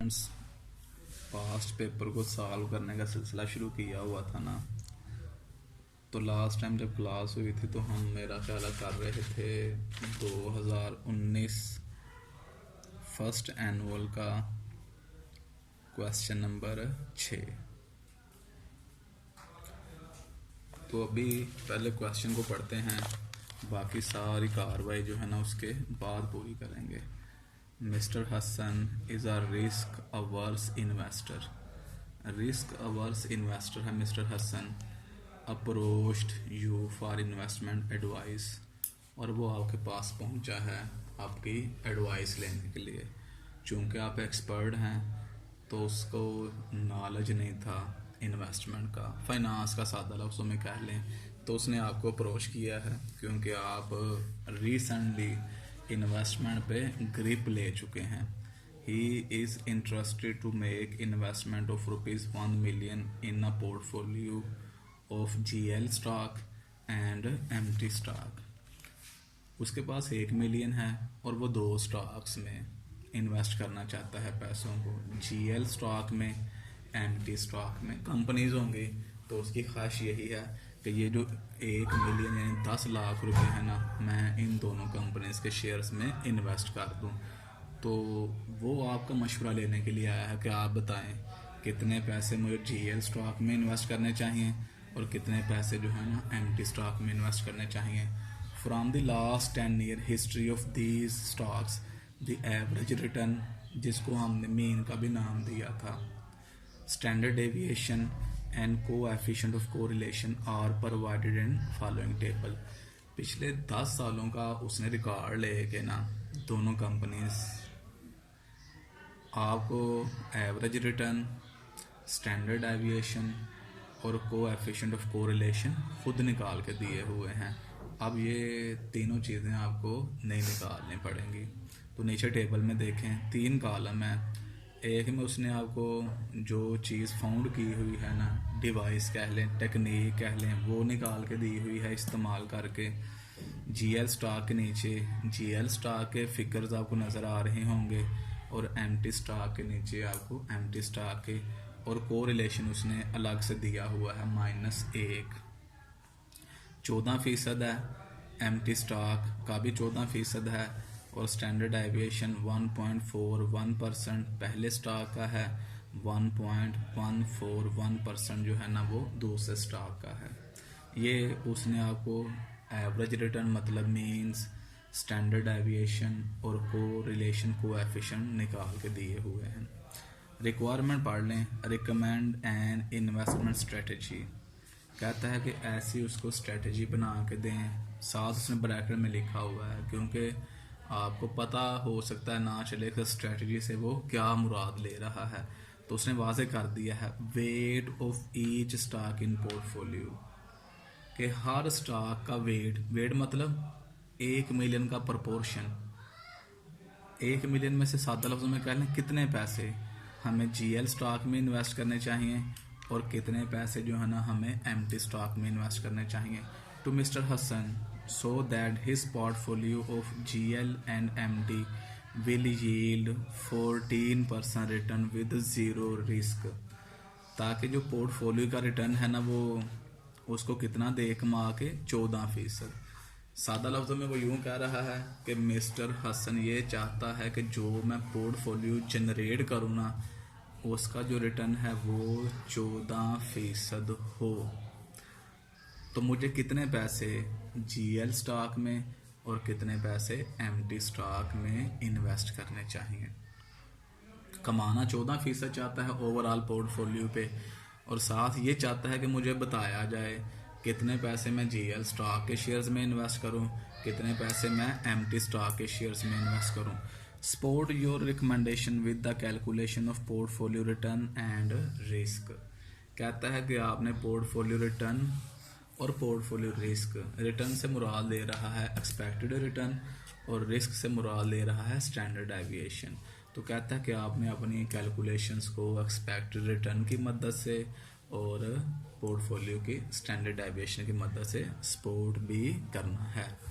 Students, past paper को solve करने का सिलसिला शुरू किया हुआ था ना। तो लास्ट टाइम जब क्लास हुई थी तो हम मेरा ख्याल कर रहे थे 2019 फर्स्ट एनुअल का क्वेश्चन नंबर 6। तो अभी पहले क्वेश्चन को पढ़ते हैं, बाकी सारी कार्रवाई जो है ना उसके बाद पूरी करेंगे। Mister Hasan is a risk averse investor. Risk averse investor है mister Hasan. Approached you for investment advice, और वो आपके पास पहुंचा है आपकी एडवाइस लेने के लिए। चूँकि आप एक्सपर्ट हैं तो उसको नॉलेज नहीं था इन्वेस्टमेंट का, फाइनेंस का, सादा लफ्ज़ों में कह लें तो उसने आपको अप्रोच किया है क्योंकि आप रिसेंटली इन्वेस्टमेंट पे ग्रिप ले चुके हैं। He is interested to make investment of ₹1 million in a portfolio of GL stock and empty stock. उसके पास 1 मिलियन है और वो 2 स्टॉक्स में इन्वेस्ट करना चाहता है पैसों को, GL स्टॉक में, एम्प्टी स्टॉक में। कंपनीज होंगी तो उसकी ख्वाहिश यही है कि ये जो 1 मिलियन यानी 10 लाख रुपए है ना, मैं इन दोनों कंपनीज के शेयर्स में इन्वेस्ट कर दूं। तो वो आपका मशवरा लेने के लिए आया है कि आप बताएं कितने पैसे मुझे GL स्टॉक में इन्वेस्ट करने चाहिए और कितने पैसे जो है ना एम्प्टी स्टॉक में इन्वेस्ट करने चाहिए। From the last 10 year history of these stocks the average return, जिसको हमने मीन का भी नाम दिया था, standard deviation and coefficient of correlation are provided in following table. पिछले 10 सालों का उसने रिकॉर्ड लेके ना दोनों कंपनीज आपको एवरेज रिटर्न, स्टैंडर्ड डेविएशन और कोएफिशिएंट ऑफ कोरिलेशन खुद निकाल के दिए हुए हैं। अब ये तीनों चीज़ें आपको नहीं निकालनी पड़ेंगी। तो नीचे टेबल में देखें 3 कॉलम है। एक में उसने आपको जो चीज़ फाउंड की हुई है ना, डिवाइस कह लें, टेक्निक कह लें, वो निकाल के दी हुई है इस्तेमाल करके। GL स्टॉक के नीचे GL स्टॉक के फिगर्स आपको नज़र आ रहे होंगे और एम्प्टी स्टॉक के नीचे आपको एम्प्टी स्टॉक के, और कोरिलेशन उसने अलग से दिया हुआ है -1। 14% है, एम्प्टी स्टॉक का भी 14% है और स्टैंडर्ड डेविएशन 1.41% पहले स्टॉक का है, 1.141% जो है ना वो दूसरे स्टॉक का है। ये उसने आपको एवरेज रिटर्न मतलब मीन्स, स्टैंडर्ड डेविएशन और कोरिलेशन कोएफिशिएंट निकाल के दिए हुए हैं। रिक्वायरमेंट पढ़ लें। रिकमेंड एन इन्वेस्टमेंट स्ट्रेटजी, कहता है कि ऐसी उसको स्ट्रेटजी बना के दें। साथ उसने ब्रैकेट में लिखा हुआ है क्योंकि आपको पता हो सकता है ना चले कि स्ट्रेटजी से वो क्या मुराद ले रहा है, तो उसने वाजे कर दिया है weight of each stock in portfolio, कि हर स्टॉक का वेट मतलब 1 मिलियन का प्रपोर्शन। 1 मिलियन में से सादा लफ्ज़ों में कह लें कितने पैसे हमें GL स्टॉक में इन्वेस्ट करने चाहिए और कितने पैसे जो है ना हमें एम्प्टी स्टॉक में इन्वेस्ट करने चाहिए। To mister Hasan so that his portfolio of GL and MT will yield 14% return with zero risk, ताकि जो पोर्टफोलियो का रिटर्न है ना वो उसको कितना दे कमा के 14%। सादा लफ्ज़ों में वो यूँ कह रहा है कि मिस्टर हसन ये चाहता है कि जो मैं पोर्टफोलियो जनरेट करूँ ना उसका जो रिटर्न है वो 14% हो। तो मुझे कितने पैसे GL स्टॉक में और कितने पैसे एम्प्टी स्टॉक में इन्वेस्ट करने चाहिए। कमाना 14% चाहता है ओवरऑल पोर्टफोलियो पे, और साथ ये चाहता है कि मुझे बताया जाए कितने पैसे मैं GL स्टॉक के शेयर्स में इन्वेस्ट करूं, कितने पैसे मैं एम्प्टी स्टॉक के शेयर्स में इन्वेस्ट करूं। Support your recommendation with the calculation of portfolio return and risk, कहता है कि आपने पोर्टफोलियो रिटर्न और पोर्टफोलियो रिस्क, रिटर्न से मुराद ले रहा है एक्सपेक्टेड रिटर्न और रिस्क से मुराद ले रहा है स्टैंडर्ड डेविएशन। तो कहता है कि आपने अपनी कैलकुलेशंस को एक्सपेक्टेड रिटर्न की मदद से और पोर्टफोलियो की स्टैंडर्ड डेविएशन की मदद से सपोर्ट भी करना है।